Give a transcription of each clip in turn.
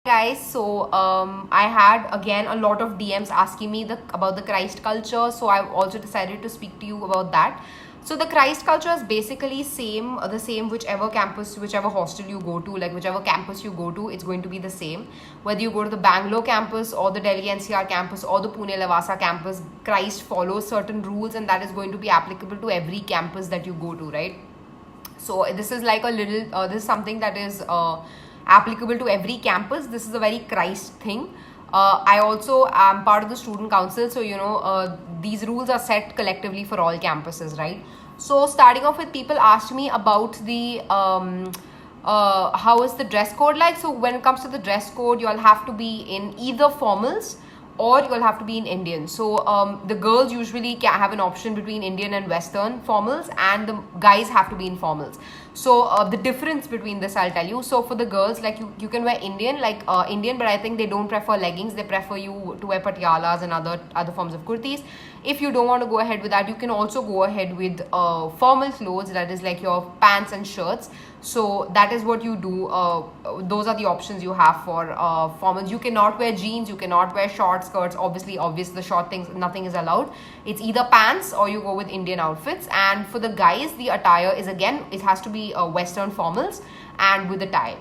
Guys, so I had again a lot of DMs asking me about the Christ culture, so I've also decided to speak to you about that. So the Christ culture is basically the same whichever campus, whichever hostel you go to, like whichever campus you go to, it's going to be the same. Whether you go to the Bangalore campus or the Delhi NCR campus or the Pune Lavasa campus, Christ follows certain rules, and that is going to be applicable to every campus that you go to, right? So this is like a little, this is something that is applicable to every campus. This is a very Christ thing. I also am part of the student council, so these rules are set collectively for all campuses, right? So starting off with, people asked me about the how is the dress code like. So when it comes to the dress code, you'll have to be in either formals or you'll have to be in Indian. So the girls usually can have an option between Indian and Western formals, and the guys have to be in formals. So the difference between this, I'll tell you. So for the girls, like you can wear Indian, Indian, but I think they don't prefer leggings. They prefer you to wear patialas and other forms of kurtis. If you don't want to go ahead with that, you can also go ahead with formal clothes, that is like your pants and shirts. So that is what you do. Those are the options you have for formals. You cannot wear jeans, you cannot wear short skirts. Obviously the short things, nothing is allowed. It's either pants or you go with Indian outfits. And for the guys, the attire is, again, it has to be Western formals and with a tie.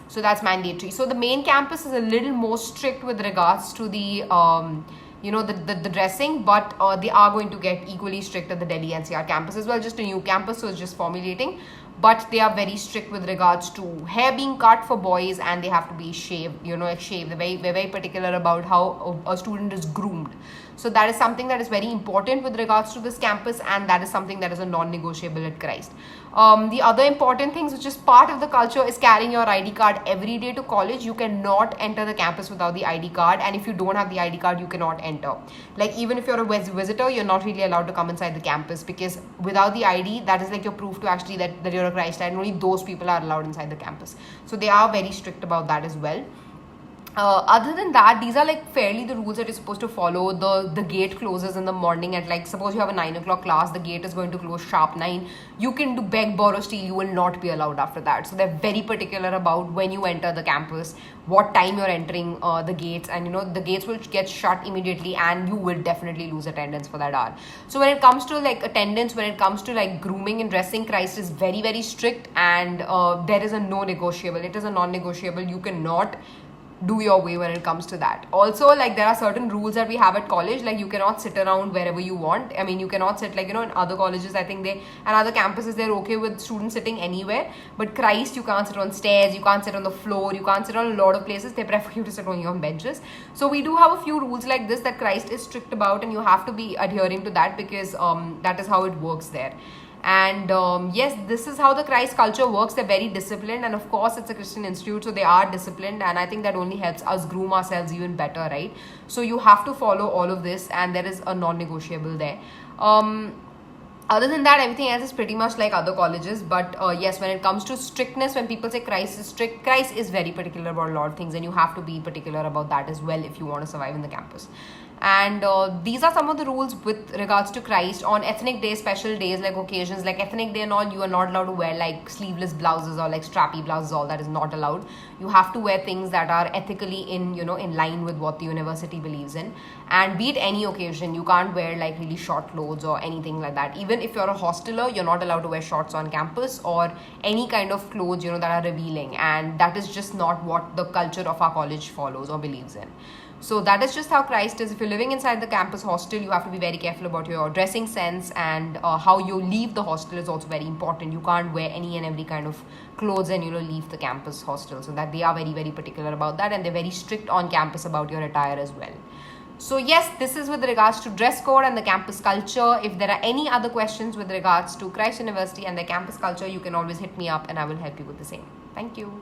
So that's mandatory. So the main campus is a little more strict with regards to the the dressing, but they are going to get equally strict at the Delhi NCR campus as well. Just a new campus, so it's just formulating, but they are very strict with regards to hair being cut for boys, and they have to be shaved, shaved. They're very particular about how a student is groomed. So that is something that is very important with regards to this campus, and that is something that is a non-negotiable at Christ. The other important things, which is part of the culture, is carrying your ID card every day to college. You cannot enter the campus without the ID card, and if you don't have the ID card, you cannot enter. Like, even if you're a visitor, you're not really allowed to come inside the campus, because without the ID, that is like your proof to actually that you're a Christian, and only those people are allowed inside the campus. So they are very strict about that as well. Other than that, these are like fairly the rules that you're supposed to follow. The gate closes in the morning at, like, suppose you have a 9 o'clock class, the gate is going to close sharp 9. You can do beg, borrow, steal. You will not be allowed after that. So they're very particular about when you enter the campus, what time you're entering the gates, and the gates will get shut immediately, and you will definitely lose attendance for that hour. So when it comes to like attendance, when it comes to like grooming and dressing, Christ is very, very strict, and there is a no negotiable. It is a non-negotiable. You cannot do your way when it comes to that. Also, like, there are certain rules that we have at college, like you cannot sit around wherever you want. I mean, you cannot sit, like, in other colleges, I think and other campuses, they're okay with students sitting anywhere, but Christ, you can't sit on stairs, you can't sit on the floor, you can't sit on a lot of places. They prefer you to sit only on benches. So we do have a few rules like this that Christ is strict about, and you have to be adhering to that, because that is how it works there. And yes, this is how the Christ culture works. They're very disciplined, and of course it's a Christian institute, so they are disciplined, and I think that only helps us groom ourselves even better, right? So you have to follow all of this, and there is a non-negotiable there. Other than that, everything else is pretty much like other colleges. But yes, when it comes to strictness, when people say Christ is strict, Christ is very particular about a lot of things, and you have to be particular about that as well if you want to survive in the campus. And these are some of the rules with regards to Christ. On ethnic days, special days, like occasions like ethnic day and all, you are not allowed to wear like sleeveless blouses or like strappy blouses. All that is not allowed. You have to wear things that are ethically in line with what the university believes in. And be it any occasion, you can't wear like really short clothes or anything like that. Even if you're a hosteler, you're not allowed to wear shorts on campus or any kind of clothes that are revealing, and that is just not what the culture of our college follows or believes in. So that is just how Christ is. If you're living inside the campus hostel, you have to be very careful about your dressing sense, and how you leave the hostel is also very important. You can't wear any and every kind of clothes and leave the campus hostel. So that they are very, very particular about that, and they're very strict on campus about your attire as well. So yes, this is with regards to dress code and the campus culture. If there are any other questions with regards to Christ University and the campus culture, you can always hit me up and I will help you with the same. Thank you.